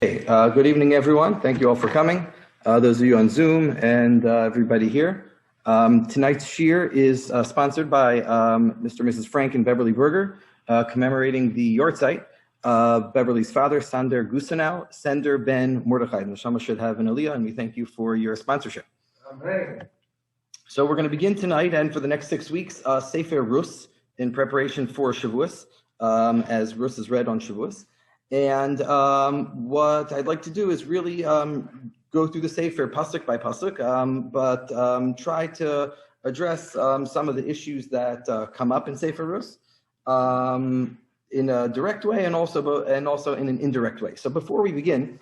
Hey, good evening, everyone. Thank you all for coming. Those of you on Zoom and everybody here. Tonight's shiur is sponsored by Mr. and Mrs. Frank and Beverly Berger, commemorating the yortzeit of Beverly's father, Sander Gusenau, Sender Ben Mordechai. Neshama should have an aliyah, and we thank you for your sponsorship. Amen. So we're going to begin tonight and for the next 6 weeks, Sefer Rus, in preparation for Shavuos, as Rus is read on Shavuos. And what I'd like to do is really go through the Sefer pasuk by pasuk, but try to address some of the issues that come up in Sefer Rus in a direct way and also in an indirect way. So before we begin,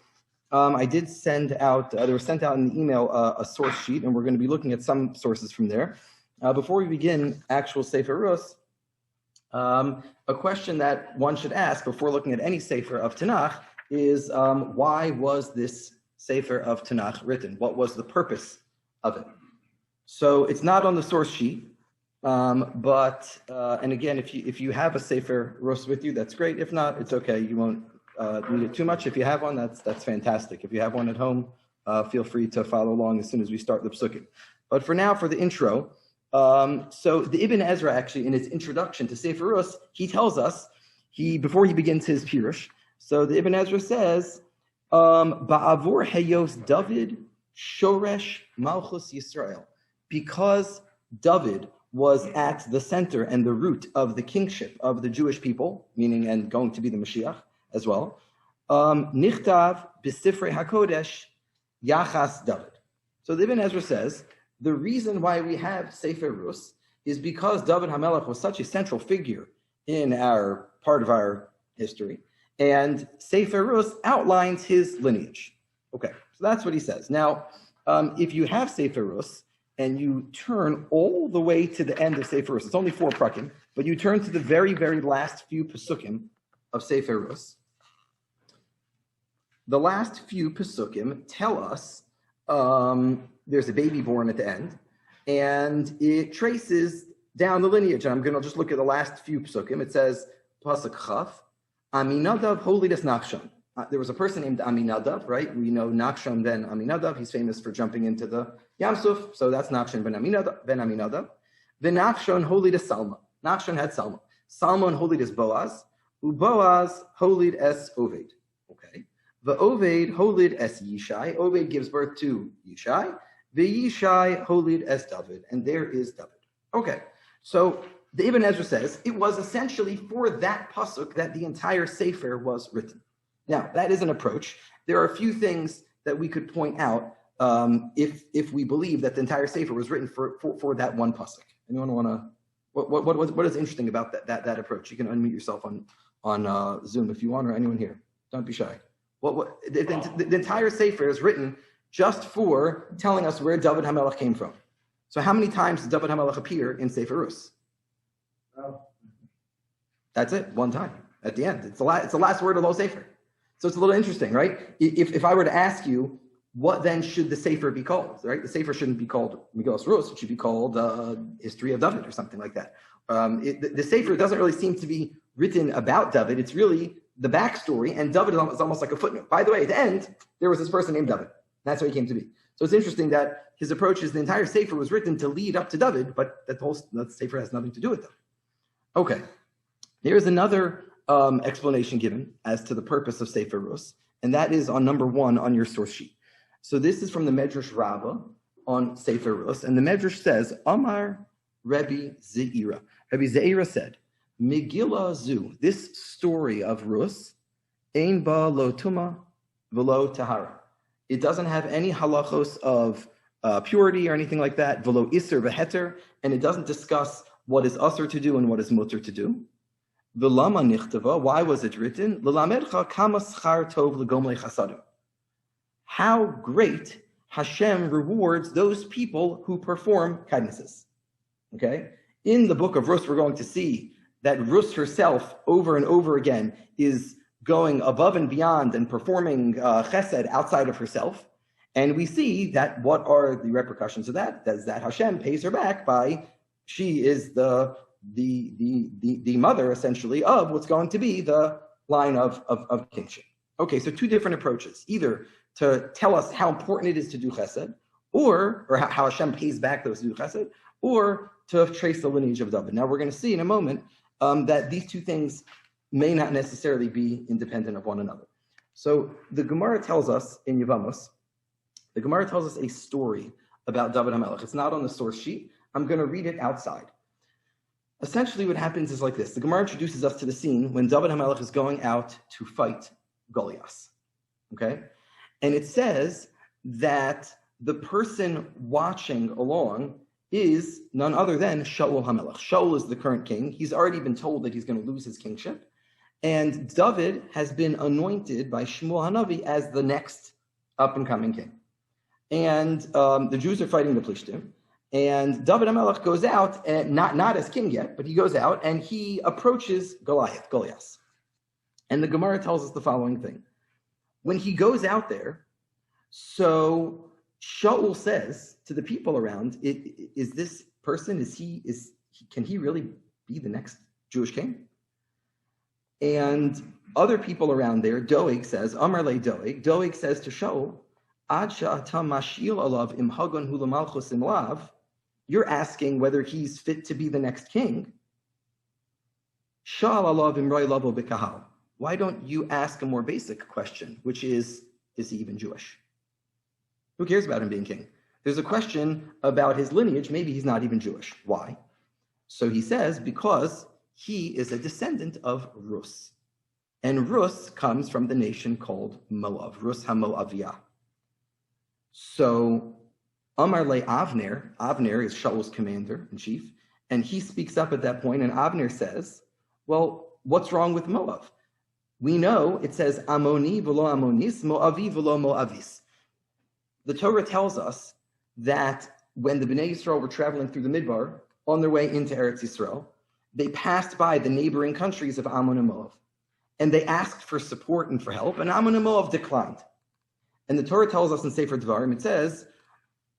I did send out, there was sent out in the email a source sheet, and we're going to be looking at some sources from there. Before we begin actual Sefer Rus, a question that one should ask before looking at any Sefer of Tanakh is why was this Sefer of Tanakh written? What was the purpose of it? So it's not on the source sheet, but and again, if you have a Sefer Rus with you, that's great. If not, it's okay. You won't need it too much. If you have one, that's fantastic. If you have one at home, feel free to follow along as soon as we start the psukim. But for now, for the intro. So the Ibn Ezra actually, in his introduction to Sefer Rus, he tells us, before he begins his Pirush, so the Ibn Ezra says, Ba'avur Heyos David Shoresh Malchus Yisrael, because David was at the center and the root of the kingship of the Jewish people, meaning and going to be the Mashiach as well. Nichtav B'Sifrei HaKodesh Yachas David. So the Ibn Ezra says, the reason why we have Sefer Rus is because David HaMelech was such a central figure in our part of our history, and Sefer Rus outlines his lineage. Okay, so that's what he says. Now, if you have Sefer Rus and you turn all the way to the end of Sefer Rus, it's only 4 prakim, but you turn to the very, very last few pesukim of Sefer Rus. The last few pesukim tell us there's a baby born at the end, and it traces down the lineage. And I'm going to just look at the last few psukim. It says, Pasuk Chaf, Aminadav Holidas Nachshon. There was a person named Aminadav, right? We know Nachshon ben Aminadav. He's famous for jumping into the Yam Suf, so that's Nachshon ben Aminadav. Then Nachshon Holidas Salma. Nachshon had Salma. Salmon Holidas Boaz. Uboaz Holid es Oved. Okay. The Oved Holid es Yishai. Oved gives birth to Yishai. The Yishai Holid es David. And there is David. Okay. So the Ibn Ezra says it was essentially for that pasuk that the entire Sefer was written. Now, that is an approach. There are a few things that we could point out if we believe that the entire Sefer was written for that one pasuk. Anyone want to? What is interesting about that approach? You can unmute yourself on Zoom if you want, or anyone here. Don't be shy. The entire Sefer is written just for telling us where David HaMelech came from. So how many times does David HaMelech appear in Sefer Rus? Oh. That's it, one time at the end. It's the last word of the whole Sefer. So it's a little interesting, right? If I were to ask you, what then should the Sefer be called, right? The Sefer shouldn't be called Megillas Rus. It should be called History of David or something like that. The Sefer doesn't really seem to be written about David. It's really the backstory, and David is almost like a footnote. By the way, at the end, there was this person named David. That's how he came to be. So it's interesting that his approach is the entire Sefer was written to lead up to David, but that Sefer has nothing to do with David. Okay, here's another explanation given as to the purpose of Sefer Rus, and that is on number 1 on your source sheet. So this is from the Medrash Rabbah on Sefer Rus, and the Medrash says, Amar Rebbe Zeira. Rebbe Zeira said, Megillah Zu, this story of Rus, Ein ba lo tuma velo tahara. It doesn't have any halachos of purity or anything like that, velo iser v'heter, and it doesn't discuss what is usher to do and what is mutter to do. V'lama nichtava, why was it written? L'lamedcha kama schar tov l'gomlei chasadim. How great Hashem rewards those people who perform kindnesses. Okay? In the book of Rus, we're going to see that Rus herself, over and over again, is going above and beyond and performing chesed outside of herself. And we see that what are the repercussions of that? That is that Hashem pays her back by, she is the mother, essentially, of what's going to be the line of kingship. Okay, so two different approaches, either to tell us how important it is to do chesed, or how Hashem pays back those who do chesed, or to trace the lineage of David. Now we're going to see in a moment that these two things may not necessarily be independent of one another. So the Gemara tells us in Yevamos, the Gemara tells us a story about David HaMelech. It's not on the source sheet. I'm going to read it outside. Essentially what happens is like this. The Gemara introduces us to the scene when David HaMelech is going out to fight Goliath. Okay? And it says that the person watching along is none other than Shaul HaMelech. Shaul is the current king. He's already been told that he's going to lose his kingship. And David has been anointed by Shmuel HaNavi as the next up-and-coming king. And the Jews are fighting the Plishtim. And David HaMelech goes out, and not as king yet, but he goes out and he approaches Goliath. And the Gemara tells us the following thing. When he goes out there, so Shaul says to the people around, is this person, can he really be the next Jewish king? And other people around there, Doeg says, Amar le Doeg says to Shaul, Ad sha'ata mashil alav im hagon hu l'malchus im lav, you're asking whether he's fit to be the next king. Sha'al alav im roi lavo b'kahal. Why don't you ask a more basic question, which is he even Jewish? Who cares about him being king? There's a question about his lineage. Maybe he's not even Jewish. Why? So he says, because he is a descendant of Rus. And Rus comes from the nation called Moab, Rus HaMoaviyah. So Amar le Avner is Shaul's commander-in-chief, and he speaks up at that point, and Avner says, well, what's wrong with Moab? We know it says Amoni v'lo Amonis, Moavi v'lo Moavis. The Torah tells us that when the Bnei Yisrael were traveling through the Midbar on their way into Eretz Yisrael, they passed by the neighboring countries of Ammon and Moab, and they asked for support and for help, and Ammon and Moab declined. And the Torah tells us in Sefer Devarim, it says,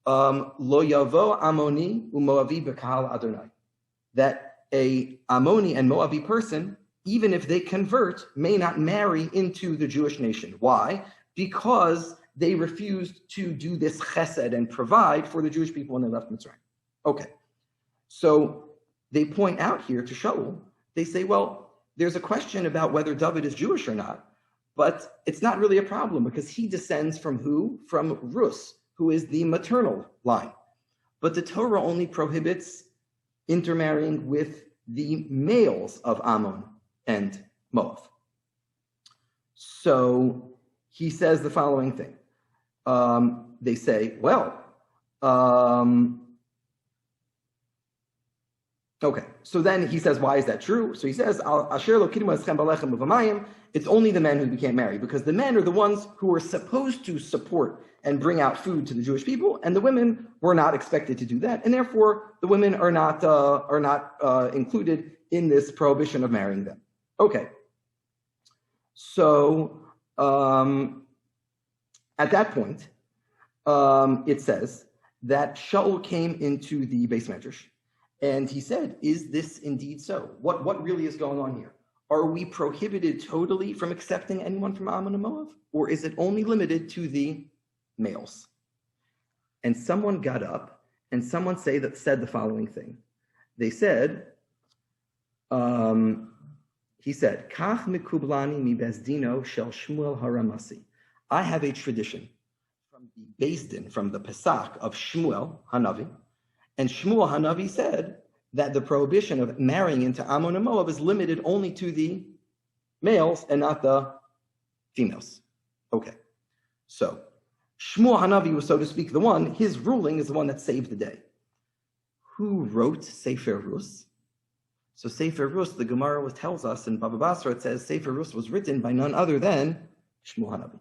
Lo yavo Amoni u'Moavi b'kahal Adonai, that a Ammoni and Moavi person, even if they convert, may not marry into the Jewish nation. Why? Because they refused to do this chesed and provide for the Jewish people when they left Mitzrayim. Okay, so they point out here to Shaul, they say, well, there's a question about whether David is Jewish or not, but it's not really a problem because he descends from who? From Rus, who is the maternal line. But the Torah only prohibits intermarrying with the males of Ammon and Moab. So he says the following thing. They say, well, okay. So then he says, why is that true? So he says, it's only the men who can't marry, because the men are the ones who are supposed to support and bring out food to the Jewish people, and the women were not expected to do that, and therefore the women are not included in this prohibition of marrying them. Okay. So at that point, it says that Shaul came into the Beis Medrash, and he said, is this indeed so? What really is going on here? Are we prohibited totally from accepting anyone from Ammon and Moab? Or is it only limited to the males? And someone got up, and someone said the following thing. They said, he said, Kach mikublani mi bezdino shel Shmuel haramasi. I have a tradition from the Beis Din, from the Pesach of Shmuel Hanavi, and Shmuel Hanavi said that the prohibition of marrying into Ammon and Moab is limited only to the males and not the females. Okay, so Shmuel Hanavi was, so to speak, his ruling is the one that saved the day. Who wrote Sefer Rus? So Sefer Rus, the Gemara tells us in Baba Basra, it says Sefer Rus was written by none other than Shmuel Hanavi.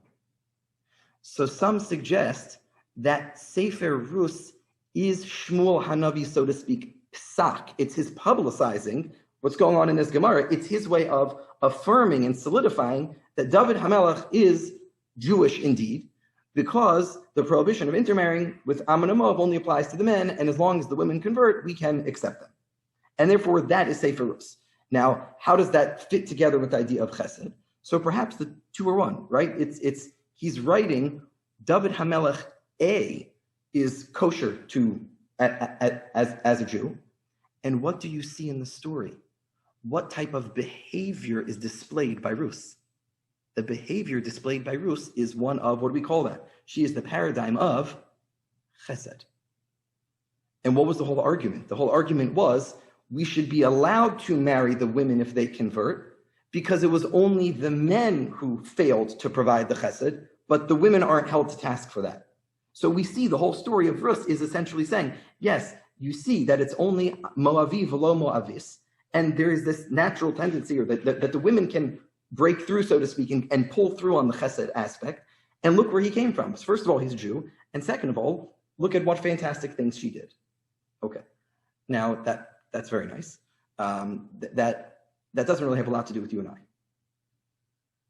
So some suggest that Sefer Rus is Shmuel Hanavi, so to speak, psak. It's his publicizing what's going on in this Gemara. It's his way of affirming and solidifying that David HaMelech is Jewish indeed, because the prohibition of intermarrying with Ammon and Moab only applies to the men, and as long as the women convert, we can accept them. And therefore, that is Sefer Rus. Now, how does that fit together with the idea of chesed? So perhaps the two are one, right? He's writing David Hamelech A is kosher to as a Jew. And what do you see in the story? What type of behavior is displayed by Rus? The behavior displayed by Rus is one of, what do we call that? She is the paradigm of chesed. And what was the whole argument? The whole argument was we should be allowed to marry the women if they convert, because it was only the men who failed to provide the chesed, but the women aren't held to task for that. So we see the whole story of Rus is essentially saying, yes, you see that it's only Moavi v'lo Moavis, and there is this natural tendency, or that the women can break through, so to speak, and pull through on the chesed aspect. And look where he came from. First of all, he's a Jew, and second of all, look at what fantastic things she did. Okay, now that's very nice. That doesn't really have a lot to do with you and I,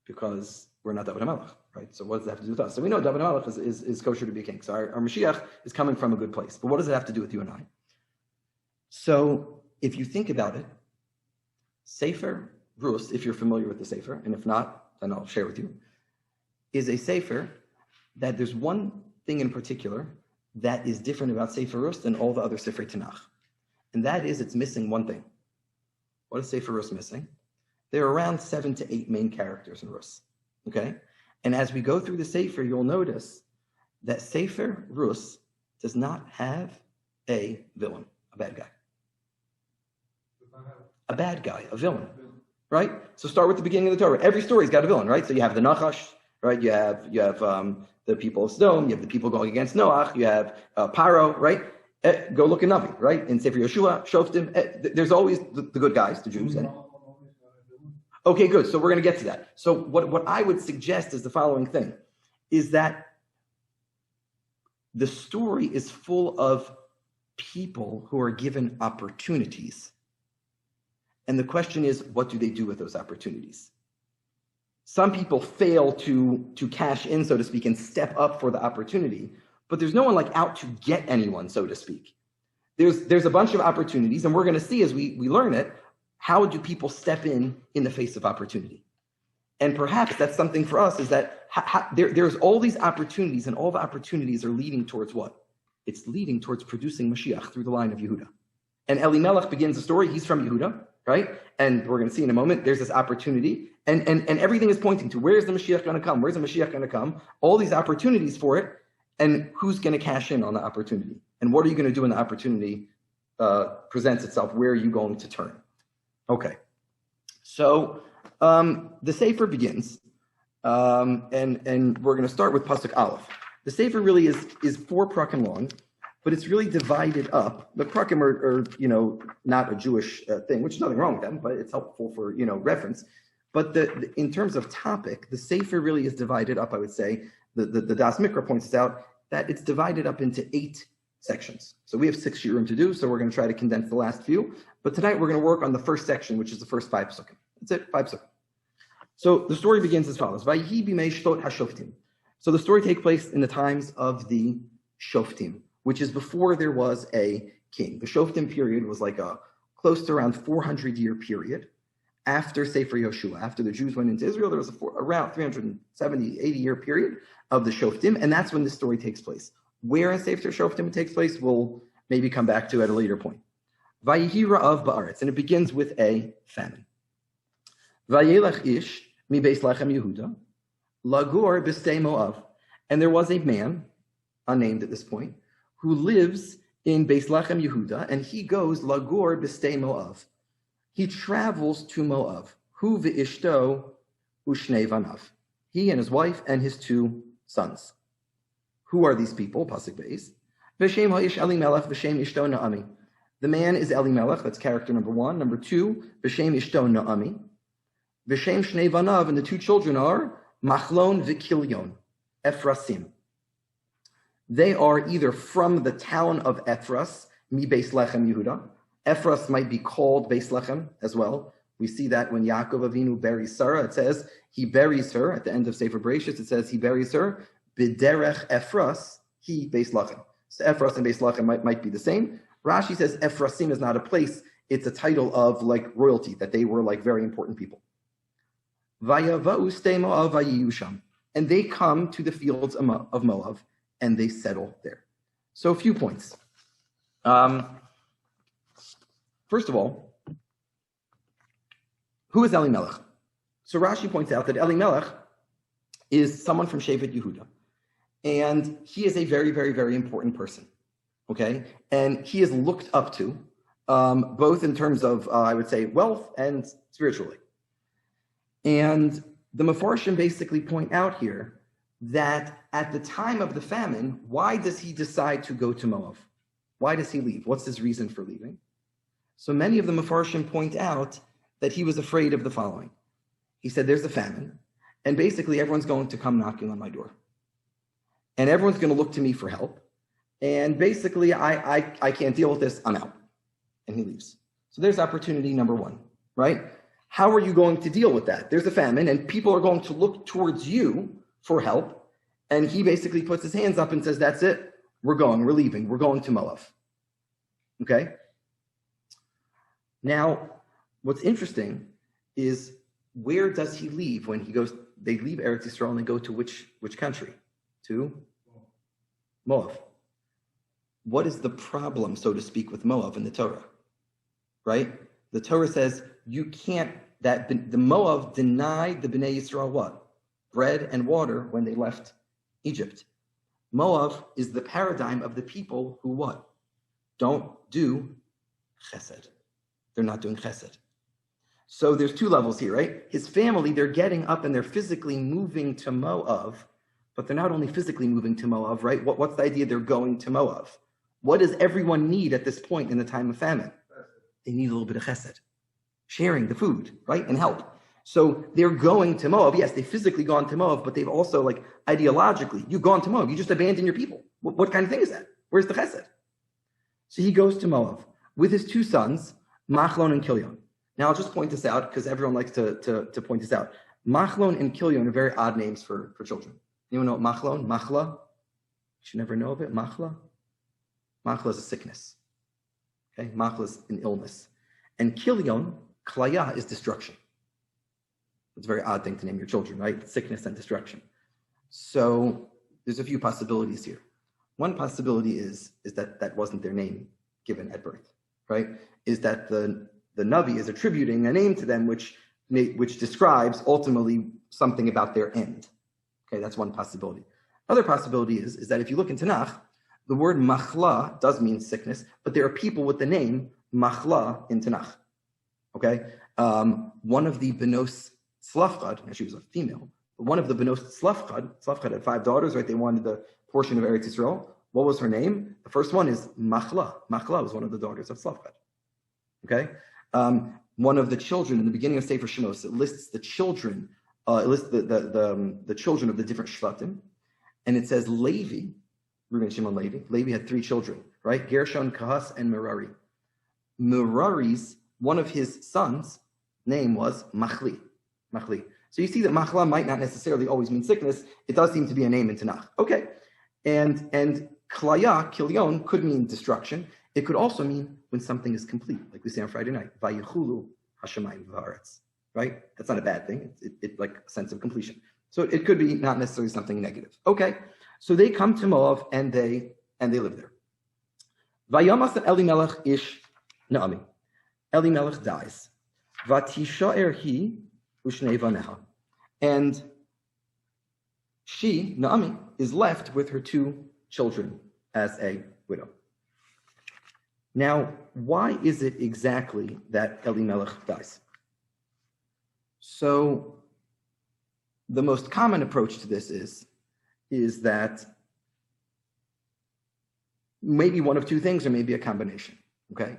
because we're not David HaMelech, right? So what does that have to do with us? So we know David HaMelech is kosher to be a king. So our Mashiach is coming from a good place. But what does it have to do with you and I? So if you think about it, Sefer Rus, if you're familiar with the Sefer, and if not, then I'll share with you, is a Sefer that there's one thing in particular that is different about Sefer Rus than all the other Sefer Tanakh. And that is it's missing one thing. What is Sefer Rus missing? There are around 7 to 8 main characters in Rus. Okay? And as we go through the Sefer, you'll notice that Sefer Rus does not have a villain, a bad guy. A bad guy, a villain. Right? So start with the beginning of the Torah. Every story's got a villain, right? So you have the Nachash, right? You have the people of Sodom, you have the people going against Noach, you have Paro, right? Go look in Navi, right? In Sefer Yeshua, Shoftim, there's always the good guys, the Jews. Okay, good. So we're going to get to that. So what I would suggest is the following thing, is that the story is full of people who are given opportunities. And the question is, what do they do with those opportunities? Some people fail to cash in, so to speak, and step up for the opportunity, but there's no one like out to get anyone, so to speak. There's a bunch of opportunities, and we're going to see as we learn it, how do people step in the face of opportunity? And perhaps that's something for us, is that there's all these opportunities, and all the opportunities are leading towards what? It's leading towards producing Mashiach through the line of Yehuda. And Elimelech begins the story. He's from Yehuda, right? And we're going to see in a moment, there's this opportunity, and everything is pointing to where's the Mashiach going to come? Where's the Mashiach going to come? All these opportunities for it, and who's going to cash in on the opportunity? And what are you going to do when the opportunity presents itself? Where are you going to turn? Okay, so the Sefer begins, and we're going to start with Pasuk Aleph. The Sefer really is 4 prakim long, but it's really divided up. The prakim are not a Jewish thing, which is nothing wrong with them, but it's helpful for reference. But in terms of topic, the Sefer really is divided up. I would say the Das Mikra points out that it's divided up into 8 sections. So we have 6 shiurim to do, so we're going to try to condense the last few. But tonight we're going to work on the first section, which is the first 5 psukim. That's it, 5 psukim. So the story begins as follows. Vayihi bimei shtot hashoftim. So the story takes place in the times of the Shoftim, which is before there was a king. The Shoftim period was like a close to around 400-year period after Sefer Yoshua. After the Jews went into Israel, there was around 370, 80-year period of the Shoftim, and that's when this story takes place. Where in Sefer Shoftim it takes place, we'll maybe come back to at a later point. Vayihi ra'av ba'aretz, and it begins with a famine. Vayelech ish mi beis lechem Yehuda, lagur b'stei Moav. And there was a man, unnamed at this point, who lives in Beis Lechem Yehuda, and he goes lagur b'stei Moav. He travels to Moav. Hu v'ishto u'shnei vanav. He and his wife and his 2 sons. Who are these people? Pasuk Beis. V'shem ha'ish Elimelech v'shem ishto Naomi. The man is Elimelech. That's character number 1. Number 2, v'shem ishto Naomi. V'shem shnei vanav, and the 2 children are Machlon v'Kilion, Ephrasim. They are either from the town of Ephras, mi Beis Lechem Yehuda. Ephras might be called Beis Lechem as well. We see that when Yaakov Avinu buries Sarah, it says he buries her, at the end of Sefer Bereshit, it says he buries her, B'derech Ephras, he Beis Lechem. So Ephras and Beis Lechem might be the same. Rashi says Ephrasim is not a place, it's a title of like royalty, that they were like very important people. Vayava'u stei Moav vayiyu sham. And they come to the fields of Moav, and they settle there. So a few points. First of all, who is Elimelech? So Rashi points out that Elimelech is someone from Shevet Yehuda. And he is a very, very, very important person. Okay? And he is looked up to, both in terms of, I would say, wealth and spiritually. And the Mefarshim basically point out here that at the time of the famine, why does he decide to go to Moab? Why does he leave? What's his reason for leaving? So many of the Mefarshim point out that he was afraid of the following. He said, there's a famine, and basically everyone's going to come knocking on my door. And everyone's going to look to me for help. And basically, I can't deal with this, I'm out. And he leaves. So there's opportunity number one, right? How are you going to deal with that? There's a famine, and people are going to look towards you for help. And he basically puts his hands up and says, that's it. We're leaving. We're going to Moab. Okay? Now, what's interesting is where does he leave when he goes? They leave Eretz Yisrael and they go to which country? To Moab. What is the problem, so to speak, with Moab in the Torah? Right? The Torah says you can't, that the Moab denied the Bnei Yisrael what? Bread and water when they left Egypt. Moab is the paradigm of the people who what? Don't do chesed. They're not doing chesed. So there's two levels here, right? His family, they're getting up and they're physically moving to Moab, but they're not only physically moving to Moab, right? What's the idea? They're going to Moab. What does everyone need at this point in the time of famine? They need a little bit of chesed, sharing the food, right? And help. So they're going to Moab. Yes, they've physically gone to Moab, but they've also, like, ideologically, you've gone to Moab. You just abandon your people. What kind of thing is that? Where's the chesed? So he goes to Moab with his two sons, Machlon and Kilion. Now, I'll just point this out because everyone likes to point this out. Machlon and Kilion are very odd names for children. Anyone know what Machlon? Machla? You should never know of it. Machla? Machla is a sickness. Okay? Machla is an illness. And Kilion, Klaya, is destruction. It's a very odd thing to name your children, right? Sickness and destruction. So there's a few possibilities here. One possibility is that wasn't their name given at birth, right? Is that the Navi is attributing a name to them which describes ultimately something about their end. Okay, that's one possibility. Other possibility is that if you look in Tanakh, the word machla does mean sickness, but there are people with the name machla in Tanakh. Okay, one of the Benos Slavchad, she was a female, but one of the Benos Slavchad had 5 daughters, right? They wanted the portion of Eretz Yisrael. What was her name? The first one is Machla. Machla was one of the daughters of Slavchad. Okay, one of the children in the beginning of Sefer Shemos, it lists the children. It lists the children of the different shvatim, and it says Levi, Reuben, Shimon, Levi. Levi had 3 children, right? Gershon, Kahas, and Merari. Merari's one of his sons' name was Machli. So you see that Machla might not necessarily always mean sickness. It does seem to be a name in Tanakh. Okay, and Klaya, Kilion, could mean destruction. It could also mean when something is complete, like we say on Friday night, Vayichulu Hashemayim v'Haaretz. Right? That's not a bad thing. It's like a sense of completion. So it could be not necessarily something negative. Okay, so they come to Moab and they live there. Vayamas Elimelech ish Naomi. Elimelech dies. Vatishaer he ushnei vaneha. And she, Naomi, is left with her 2 children as a widow. Now, why is it exactly that Elimelech dies? So the most common approach to this is that maybe one of 2 things or maybe a combination, okay?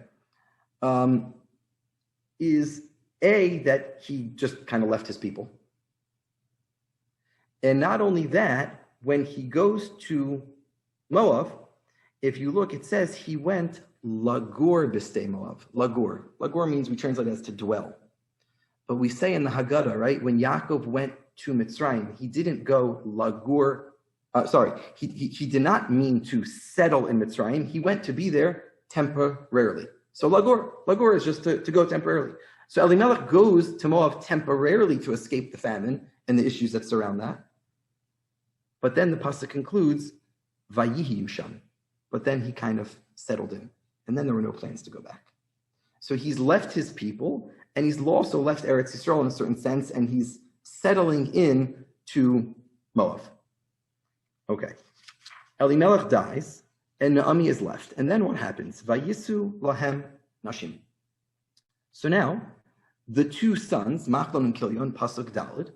Is A, that he just kind of left his people. And not only that, when he goes to Moab, if you look, it says he went lagur b'stei Moab. Lagur. Lagur means we translate it as to dwell. But we say in the Haggadah, right, when Yaakov went to Mitzrayim, he didn't go lagur. He did not mean to settle in Mitzrayim. He went to be there temporarily. So lagur is just to go temporarily. So Elimelech goes to Moab temporarily to escape the famine and the issues that surround that. But then the pasuk concludes, Vayihi Yusham. But then he kind of settled in. And then there were no plans to go back. So he's left his people, and he's also left Eretz Yisrael in a certain sense, and he's settling in to Moab. Okay. Elimelech dies, and Naomi is left. And then what happens? Vayisu lahem nashim. So now, the two sons, Machlon and Kilion, pasuk Daled,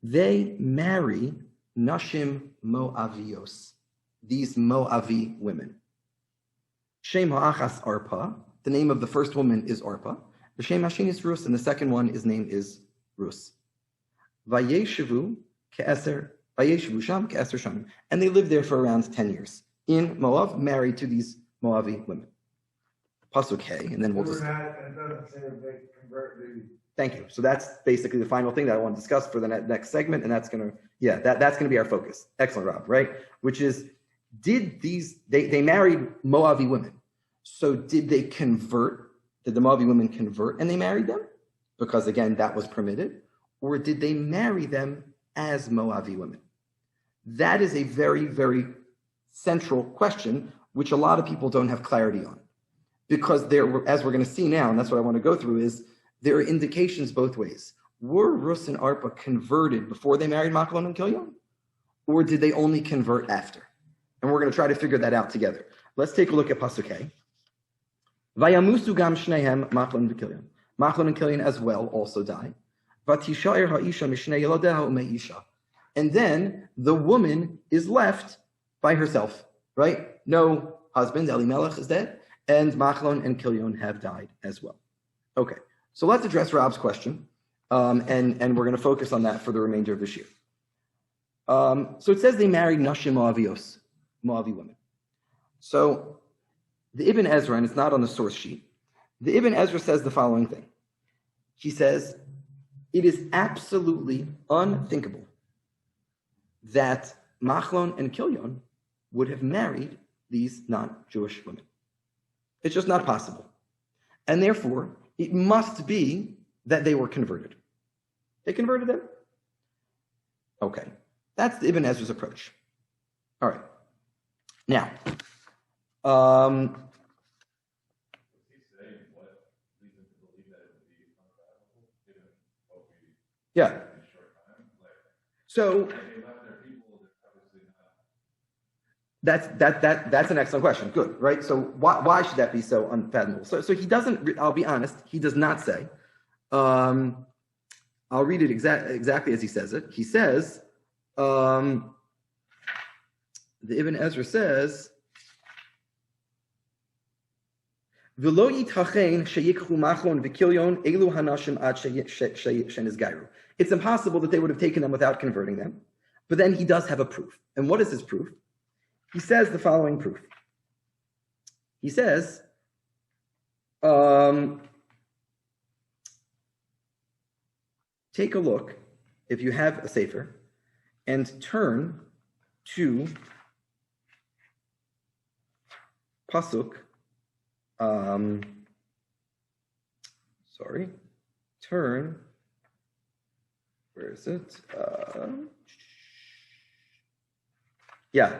they marry nashim Moavios, these Moavi women. Shem ha'achas Arpa, the name of the first woman is Arpa. The Shem Hashin is Rus, and the second one, his name is Rus. Vayeshevu sham ke'eser shanim. And they lived there for around 10 years in Moab, married to these Moavi women. Pasuk Hey, and then we'll just... Thank you. So that's basically the final thing that I want to discuss for the next segment, and that's going to, that's going to be our focus. Excellent, Rob, right? Which is, they married Moavi women. So did they convert? Did the Moavi women convert and they married them? Because again, that was permitted. Or did they marry them as Moavi women? That is a very, very central question, which a lot of people don't have clarity on. Because there, as we're going to see now, and that's what I want to go through, is there are indications both ways. Were Rus and Arpa converted before they married Machlon and Kilion? Or did they only convert after? And we're going to try to figure that out together. Let's take a look at Pasuk Hey. Vayamusu gam shnehem Machlon v'Kilion. Machlon and Kilion as well also die. Vatishair ha'isha mishnei yelodeha u'me'isha. And then the woman is left by herself, right? No husband, Elimelech is dead, and Machlon and Kilion have died as well. Okay, so let's address Rob's question, and we're going to focus on that for the remainder of this year. So it says they married Nashim Moavios, Moavi women. So the Ibn Ezra, and it's not on the source sheet, the Ibn Ezra says the following thing. He says, it is absolutely unthinkable that Machlon and Kilion would have married these non-Jewish women. It's just not possible. And therefore, it must be that they were converted. They converted them? Okay. That's the Ibn Ezra's approach. All right. Now, yeah. So that's an excellent question. Good, right? So why should that be so unfathomable? So he doesn't. I'll be honest. He does not say. I'll read it exactly as he says it. He says, the Ibn Ezra says, "V'lo yitachen sheyikchu Machlon v'Kilion elu hanashim ad shenizgayru." It's impossible that they would have taken them without converting them. But then he does have a proof. And what is his proof? He says the following proof. He says, take a look, if you have a sefer, and turn to Pasuk, where is it?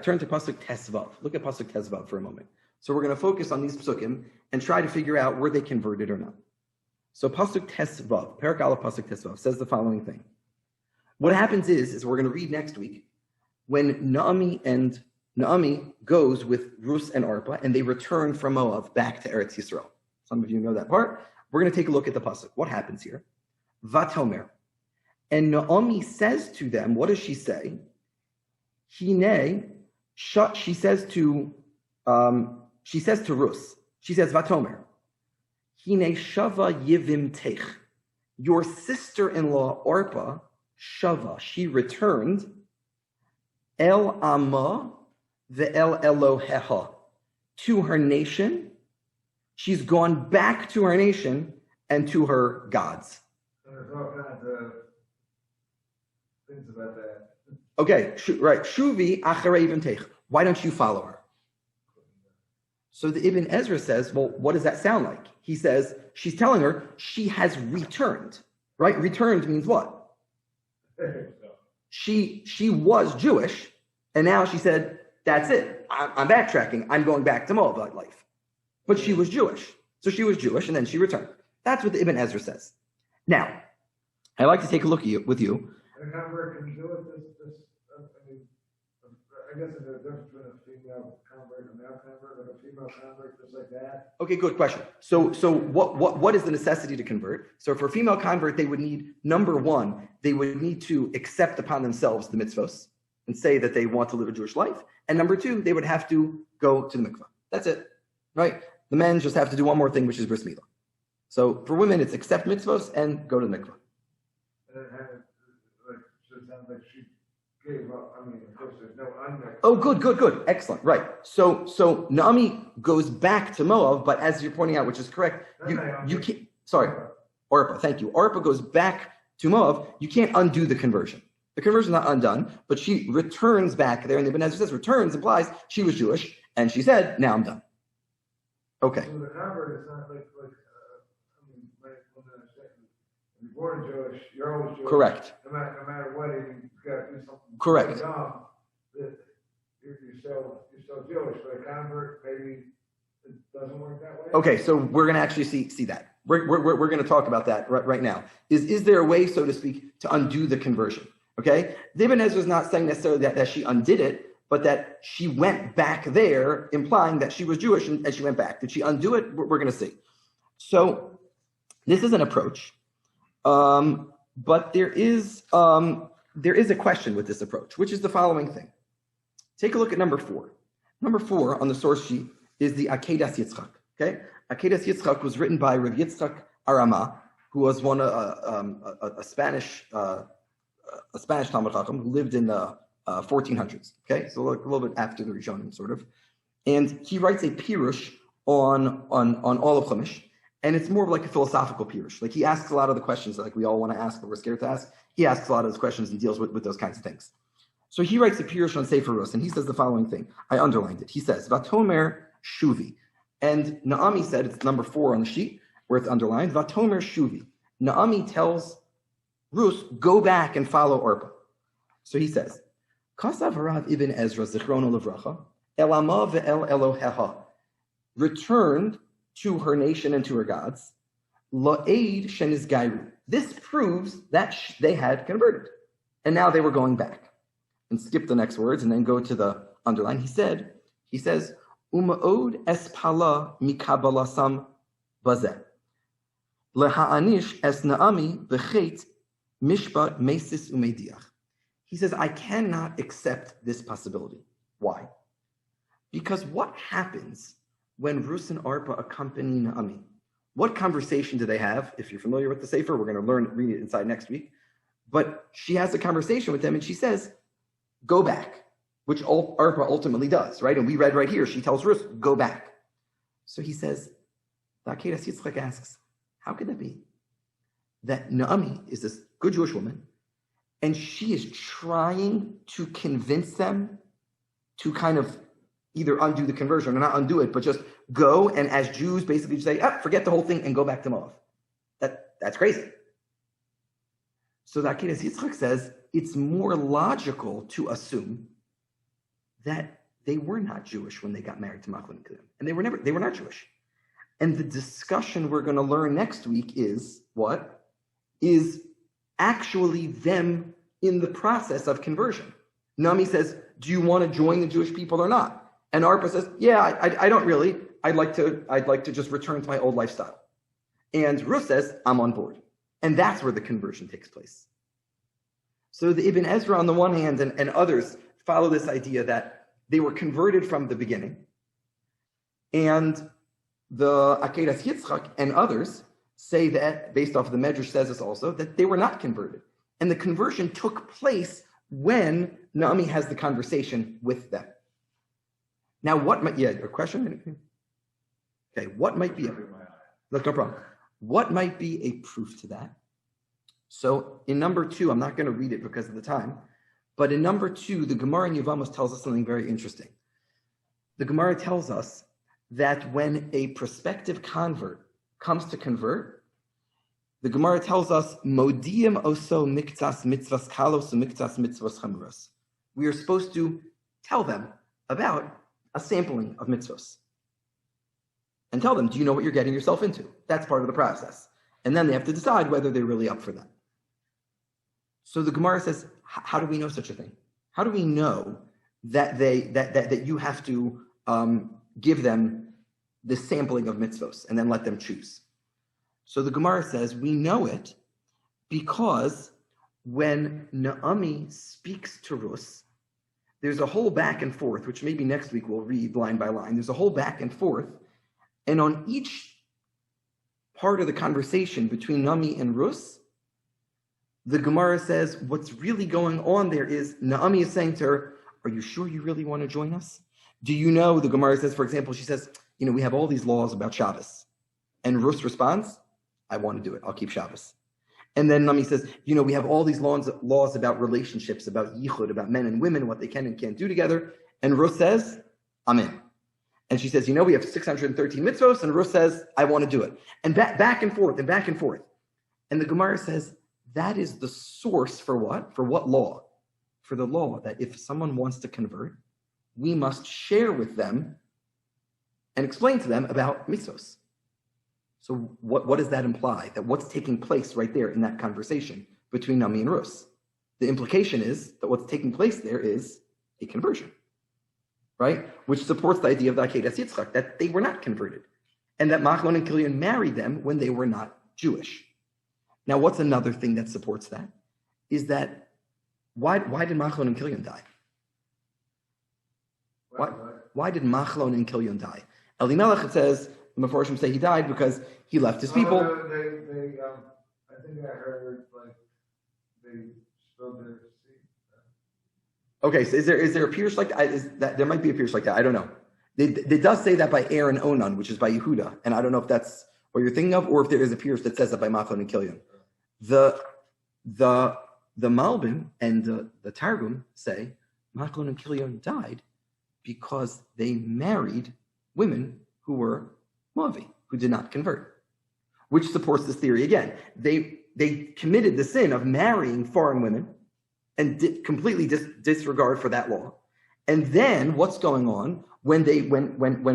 Turn to Pasuk Tesvav. Look at Pasuk Tesvav for a moment. So we're going to focus on these psukim and try to figure out were they converted or not. So Pasuk Tesvav, Perek Aleph Pasuk Tesvav, says the following thing. What happens is we're going to read next week when Naomi goes with Rus and Arpa and they return from Moab back to Eretz Yisrael. Some of you know that part. We're going to take a look at the pasuk. What happens here? Vatomer. And Naomi says to them, what does she say? Hine, she says to Rus, she says, Vatomer, Hine shava yivim tech. Your sister-in-law, Arpa, shava, she returned, el amma ve'el Eloheha, to her nation. She's gone back to her nation and to her gods. There's all kinds of things about that. Okay, right. Shuvi acharei yivim tech. Why don't you follow her? So the Ibn Ezra says, well, what does that sound like? He says, she's telling her she has returned, right? Returned means what? She was Jewish, and now she said, that's it. I'm backtracking. I'm going back to Moabite life. But she was Jewish. So she was Jewish, and then she returned. That's what the Ibn Ezra says. Now, I'd like to take a look with you. And a convert can do it. I guess there's a difference between a female convert and a male convert, or a female convert, just like that. Okay, good question. So what is the necessity to convert? So for a female convert, they would need, number one, they would need to accept upon themselves the mitzvos and say that they want to live a Jewish life. And number two, they would have to go to the mikvah. That's it, right? The men just have to do one more thing, which is bris milah. So for women, it's accept mitzvos and go to the mikvah. And it had, so it sounds like she gave up. I mean, of course, there's no unmixed. Oh, good. Excellent. Right. So Naomi goes back to Moab, but as you're pointing out, which is correct, you can't, sorry, Orpah, thank you. Orpah goes back to Moab. You can't undo the conversion. The conversion is not undone, but she returns back there. And the Ibn Ezra says returns implies she was Jewish, and she said, now I'm done. Okay. So the convert is not like I mean, like when you're born Jewish, you're always Jewish. Correct. No matter what, you got to do something. Correct. Dumb, that you're still Jewish, but a convert, maybe it doesn't work that way. Okay, so we're going to actually see that. We're going to talk about that right now. Is there a way, so to speak, to undo the conversion? Okay, the Ibn Ezra is not saying necessarily that she undid it, but that she went back there, implying that she was Jewish and she went back. Did she undo it? We're going to see. So this is an approach, but there is a question with this approach, which is the following thing. Take a look at number 4. Number 4 on the source sheet is the Akedas Yitzchak. Okay, Akedas Yitzchak was written by Rav Yitzchak Arama, who was a Spanish Talmud Chacham who lived in the 1400s. Okay, so a little bit after the Rishonim, sort of, and he writes a pirush on all of Chumash, and it's more of like a philosophical pirush. Like he asks a lot of the questions that like we all want to ask, but we're scared to ask. He asks a lot of those questions and deals with those kinds of things. So he writes a pirush on Sefer Rus, and he says the following thing. I underlined it. He says, "Vatomer Shuvi," and Naomi said, it's number 4 on the sheet where it's underlined. Vatomer Shuvi. Naomi tells Rus, go back and follow Orpah. So he says, Kasav Harav Ibn Ezra Zichrono Levracha Elama ve'el Eloheha, returned to her nation and to her gods. La'ed sheniz gairu. This proves that they had converted, and now they were going back. And skip the next words and then go to the underline. He says, Uma'od espala mikabalasam bazeh. Leha'anish es Naami b'chet mishpat mesis umediach. He says, I cannot accept this possibility. Why? Because what happens when Rus and Orpah accompany Naomi? What conversation do they have? If you're familiar with the Sefer, we're going to read it inside next week. But she has a conversation with them and she says, go back, which Orpah ultimately does, right? And we read right here, she tells Rus, go back. So he says, the Akedas Yitzchak asks, how could that be? That Naomi is this good Jewish woman, and she is trying to convince them to kind of either undo the conversion or not undo it, but just go and as Jews basically say, forget the whole thing and go back to Moab. That's crazy. So the Akedas Yitzchak says it's more logical to assume that they were not Jewish when they got married to Machlin Kelim. And they were not Jewish. And the discussion we're going to learn next week is what? Is actually them in the process of conversion. Naomi says, do you want to join the Jewish people or not? And Orpah says, yeah, I don't really. I'd like to just return to my old lifestyle. And Rus says, I'm on board. And that's where the conversion takes place. So the Ibn Ezra on the one hand and others follow this idea that they were converted from the beginning. And the Akedas Yitzchak and others say that, based off of the Medrash says this also, that they were not converted. And the conversion took place when Naomi has the conversation with them. Now, a question? Okay, what might be no problem. What might be a proof to that? So in number 2, I'm not going to read it because of the time, but in number 2, the Gemara in Yevamos tells us something very interesting. The Gemara tells us that when a prospective convert comes to convert, the Gemara tells us, Modiyim oso miktas mitzvahs kalos miktas mitzvahs chamras. We are supposed to tell them about a sampling of mitzvahs. And tell them, do you know what you're getting yourself into? That's part of the process. And then they have to decide whether they're really up for that. So the Gemara says, how do we know such a thing? How do we know that that you have to give them the sampling of mitzvos and then let them choose? So the Gemara says, we know it because when Naomi speaks to Rus, there's a whole back and forth, which maybe next week we'll read line by line. There's a whole back and forth. And on each part of the conversation between Naomi and Rus, the Gemara says what's really going on there is Naomi is saying to her, are you sure you really want to join us? Do you know, the Gemara says, for example, she says, we have all these laws about Shabbos. And Rus responds, I want to do it. I'll keep Shabbos. And then Naomi says, we have all these laws about relationships, about yichud, about men and women, what they can and can't do together. And Rus says, I'm in. And she says, we have 613 mitzvos. And Rus says, I want to do it. And back and forth and back and forth. And the Gemara says, that is the source for what? For what law? For the law that if someone wants to convert, we must share with them and explain to them about mitzvos. So what does that imply? That what's taking place right there in that conversation between Naomi and Rus? The implication is that what's taking place there is a conversion, right? Which supports the idea of the Akedas Yitzchak, that they were not converted, and that Machlon and Kilion married them when they were not Jewish. Now, what's another thing that supports that? Is that why did Machlon and Kilion die? Why did Machlon and Kilion die? Elimelech, it says, the Mefarshim say he died because he left his people. I think I heard they spilled their seed. Okay, so is there a pirush like that? There might be a pirush like that. I don't know. It does say that by Er and Onan, which is by Yehuda, and I don't know if that's what you're thinking of, or if there is a pirush that says that by Machlon and Kilion. The Malbim and the Targum say Machlon and Kilion died because they married women who were Moavi, who did not convert, which supports this theory again. They committed the sin of marrying foreign women and completely disregard for that law. And then what's going on when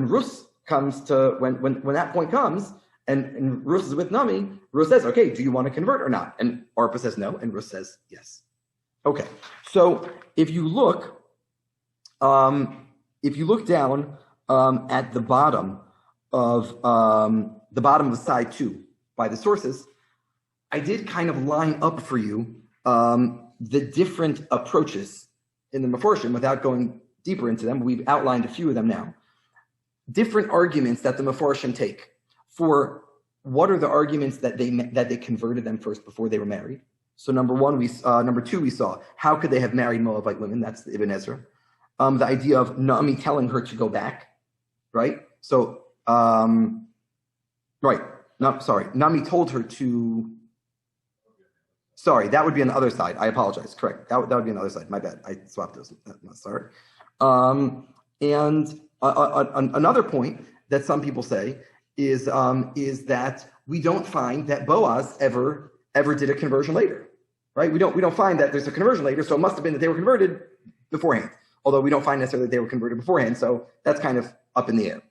Rus comes to when that point comes and Rus is with Naomi, Rus says, okay, do you want to convert or not? And Arpa says no, and Rus says yes. Okay, so if you look down at the bottom of the side 2 by the sources, I did kind of line up for you the different approaches in the Mefarshim without going deeper into them. We've outlined a few of them now. Different arguments that the Mefarshim take for what are the arguments that they converted them first before they were married. So number 2 we saw, how could they have married Moabite women? That's the Ibn Ezra. The idea of Naomi telling her to go back, right? So Naomi told her to. Sorry, that would be on the other side. I apologize. Correct. That would be on the other side. My bad. I swapped those. No, sorry. And another point that some people say is that we don't find that Boaz ever did a conversion later, right? We don't find that there's a conversion later, so it must have been that they were converted beforehand. Although we don't find necessarily that they were converted beforehand, so that's kind of up in the air.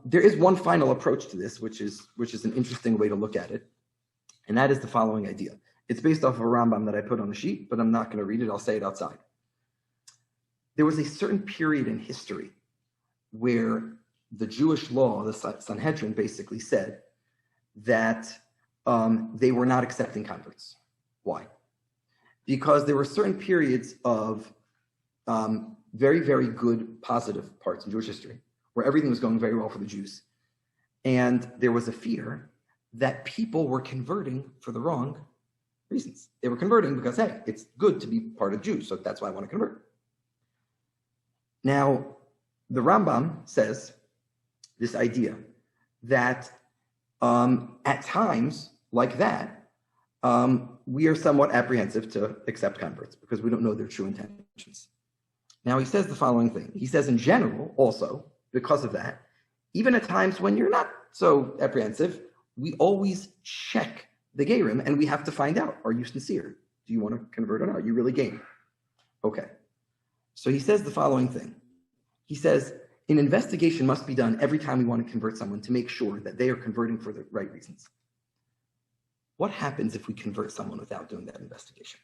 There is one final approach to this, which is an interesting way to look at it, and that is the following idea. It's based off of a Rambam that I put on a sheet, but I'm not going to read it. I'll say it outside. There was a certain period in history where the Jewish law, the Sanhedrin, basically said that they were not accepting converts. Why? Because there were certain periods of very, very good, positive parts in Jewish history where everything was going very well for the Jews. And there was a fear that people were converting for the wrong reasons. They were converting because, hey, it's good to be part of Jews, so that's why I want to convert. Now, the Rambam says this idea that at times like that, we are somewhat apprehensive to accept converts because we don't know their true intentions. Now, he says the following thing. He says, in general, also, because of that, even at times when you're not so apprehensive, we always check the gerim and we have to find out, are you sincere? Do you want to convert or not? Are you really game? Okay. So he says the following thing. He says, an investigation must be done every time we want to convert someone to make sure that they are converting for the right reasons. What happens if we convert someone without doing that investigation?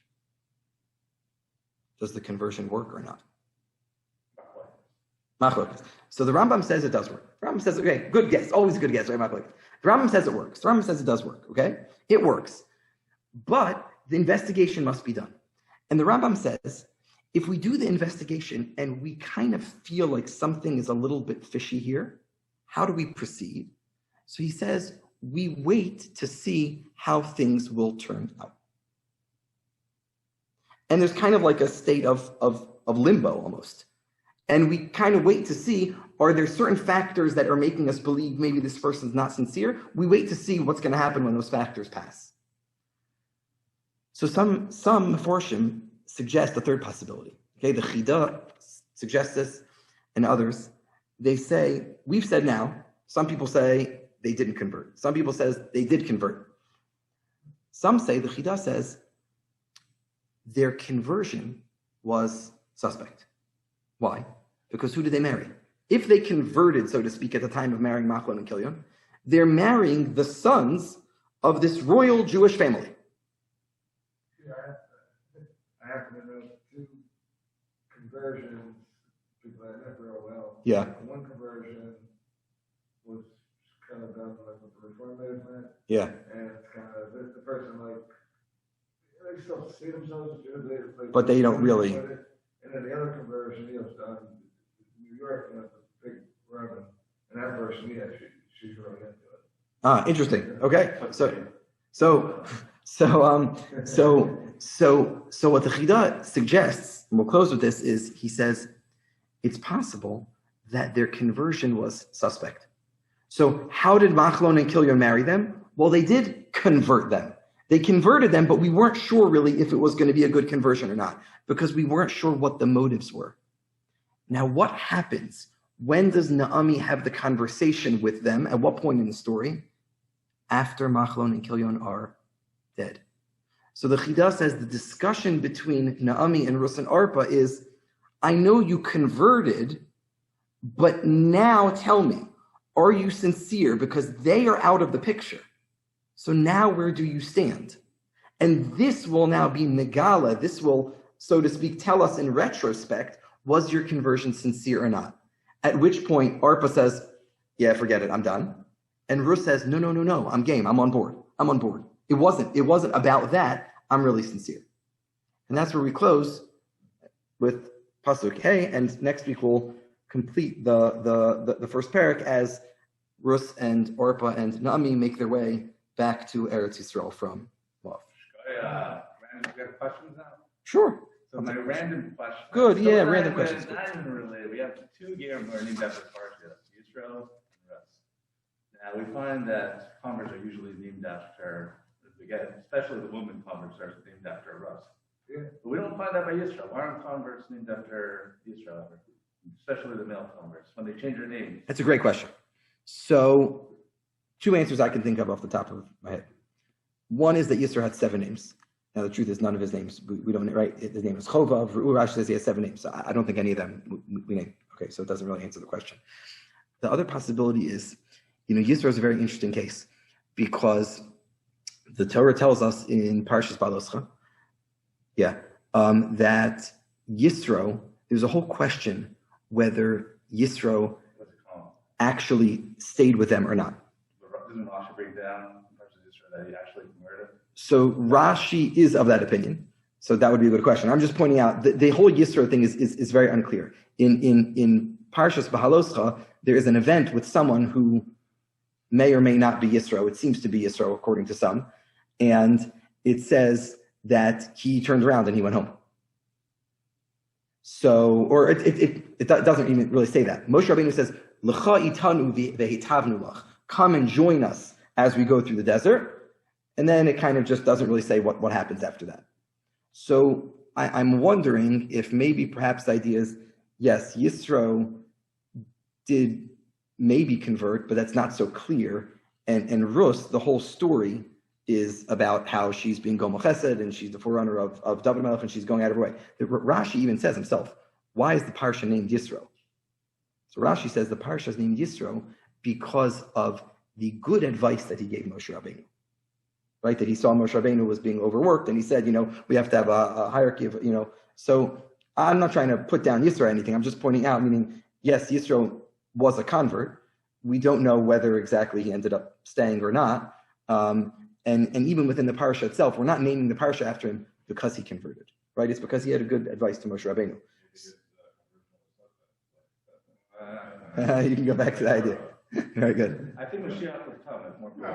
Does the conversion work or not? Machlokes. So the Rambam says it does work. The Rambam says, okay, good guess, always a good guess, right? Machlokes. The Rambam says it works. The Rambam says it does work, okay? It works. But the investigation must be done. And the Rambam says, if we do the investigation and we kind of feel like something is a little bit fishy here, how do we proceed? So he says, we wait to see how things will turn out. And there's kind of like a state of limbo almost. And we kind of wait to see, are there certain factors that are making us believe maybe this person's not sincere? We wait to see what's going to happen when those factors pass. So some Meforshim suggest a third possibility. Okay, the Chida suggests this, and others. They say, we've said now, some people say they didn't convert. Some people says they did convert. Some say, the Chida says, their conversion was suspect. Why? Because who did they marry? If they converted, so to speak, at the time of marrying Machlon and Kilyon, they're marrying the sons of this royal Jewish family. Yeah, I happen to know two conversions, people I know real well. Yeah. One conversion was kind of done like with the reform movement. Yeah. And it's kind of the person they still see themselves as Jews, but they don't really. And then the other conversion, it's done in New York, and it's a big Roman. And that person, she's really into it. Interesting. Okay. So what the Chida suggests, and we'll close with this, is he says it's possible that their conversion was suspect. So how did Machlon and Kilyon marry them? Well, they did convert them. They converted them, but we weren't sure really if it was going to be a good conversion or not, because we weren't sure what the motives were. Now, what happens? When does Naomi have the conversation with them? At what point in the story? After Machlon and Kilyon are dead. So the Chida says the discussion between Naomi and Rus and Arpa is, I know you converted, but now tell me, are you sincere? Because they are out of the picture. So now where do you stand? And this will now be Megala. This will, so to speak, tell us in retrospect, was your conversion sincere or not? At which point Arpa says, yeah, forget it, I'm done. And Rus says, no, I'm game, I'm on board. It wasn't about that, I'm really sincere. And that's where we close with Pasuk Hey, and next week we'll complete the first parak as Rus and Orpah and Naomi make their way back to Eretz Yisrael from Love. We got questions now? Sure. So my random question. Good, yeah, random questions. Not even related. We have two Gerim who are named after Parsha, Yisrael and Rus. Now we find that converts are usually named after, especially the woman converts are named after Rus. Yeah. But we don't find that by Yisrael. Why aren't converts named after Yisrael, especially the male converts, when they change their names? That's a great question. So, two answers I can think of off the top of my head. One is that Yisro had 7 names. Now, the truth is, none of his names, we don't, right? His name is Chova. Urash says he has 7 names. So I don't think any of them we name. Okay, so it doesn't really answer the question. The other possibility is, Yisro is a very interesting case because the Torah tells us in Parshas Baloscha, that Yisro, there's a whole question whether Yisro actually stayed with them or not. Doesn't Rashi break down that he actually converted? So Rashi is of that opinion. So that would be a good question. I'm just pointing out that the whole Yisro thing is very unclear. In Parshas Bahaloscha, there is an event with someone who may or may not be Yisro. It seems to be Yisro according to some. And it says that he turned around and he went home. So, or it doesn't even really say that. Moshe Rabbeinu says, L'cha itanu v'hitavnu lach. Come and join us as we go through the desert. And then it kind of just doesn't really say what happens after that. So I'm wondering if maybe perhaps the idea is, yes, Yisro did maybe convert, but that's not so clear. And Rus, the whole story is about how she's being Gomel Chesed and she's the forerunner of David Melech and she's going out of her way. Rashi even says himself, why is the parsha named Yisro? So Rashi says the parsha is named Yisro because of the good advice that he gave Moshe Rabbeinu. Right, that he saw Moshe Rabbeinu was being overworked, and he said, we have to have a hierarchy of, So I'm not trying to put down Yisro or anything. I'm just pointing out, meaning, yes, Yisro was a convert. We don't know whether exactly he ended up staying or not. And even within the parsha itself, we're not naming the parsha after him because he converted. Right? It's because he had a good advice to Moshe Rabbeinu. You can go back to the idea. Very good. I think Mashiach would come as more people.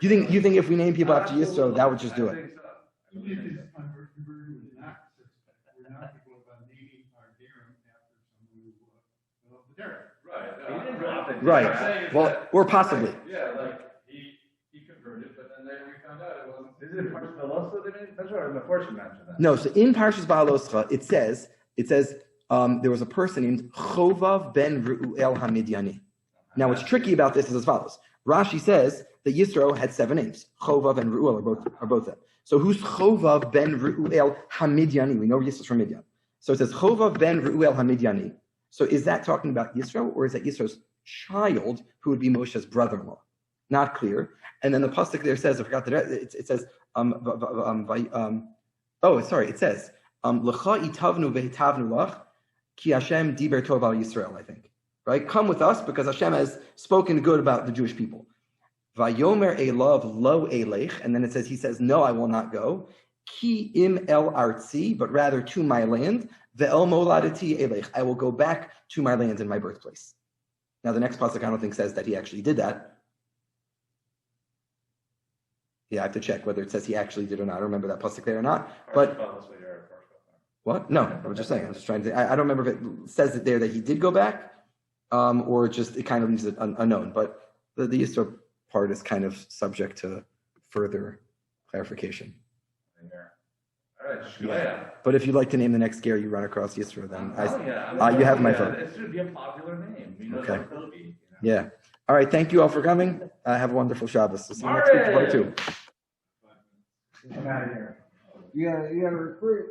You think if we name people after Yisro, that would just do it? Right. Well, or possibly. Yeah, like he converted, but then later we found out it wasn't. Is it Parshas Baloscha? That's right. The portion mentioned that. No. So in Parshas Baloscha, it says there was a person named Chovav ben Ru'el Hamidyani. Now, what's tricky about this is as follows. Rashi says that Yisro had 7 names. Chovav and Ru'el are both them. So who's Chovav ben Ru'el Hamidyani? We know Yisro's from Midian. So it says Chovav ben Ru'el Hamidyani. So is that talking about Yisro, or is that Yisro's child, who would be Moshe's brother-in-law? Not clear. And then the pasuk there says, I forgot that it says, it says, L'cha itavnu ve'itavnu lach, ki Hashem diber tov al Yisrael, I think. Right? Come with us because Hashem has spoken good about the Jewish people. Vayomer elav lo elech, and then he says, no, I will not go. Ki im el artzi, but rather to my land. Ve'el moladati elech, I will go back to my land and my birthplace. Now the next pasuk I don't think says that he actually did that. Yeah, I have to check whether it says he actually did or not. I don't remember that pasuk there or not. But what? No, I'm just saying. I'm just trying to say. I don't remember if it says it there that he did go back. Or just it kind of leaves it unknown. But the Yisro part is kind of subject to further clarification. All right, yeah. But if you'd like to name the next ger you run across Yisro, then you have my phone. It should be a popular name. Okay. Yeah. All right. Thank you all for coming. Have a wonderful Shabbos. See you next week for part 2. I'm out of here. You gotta recruit.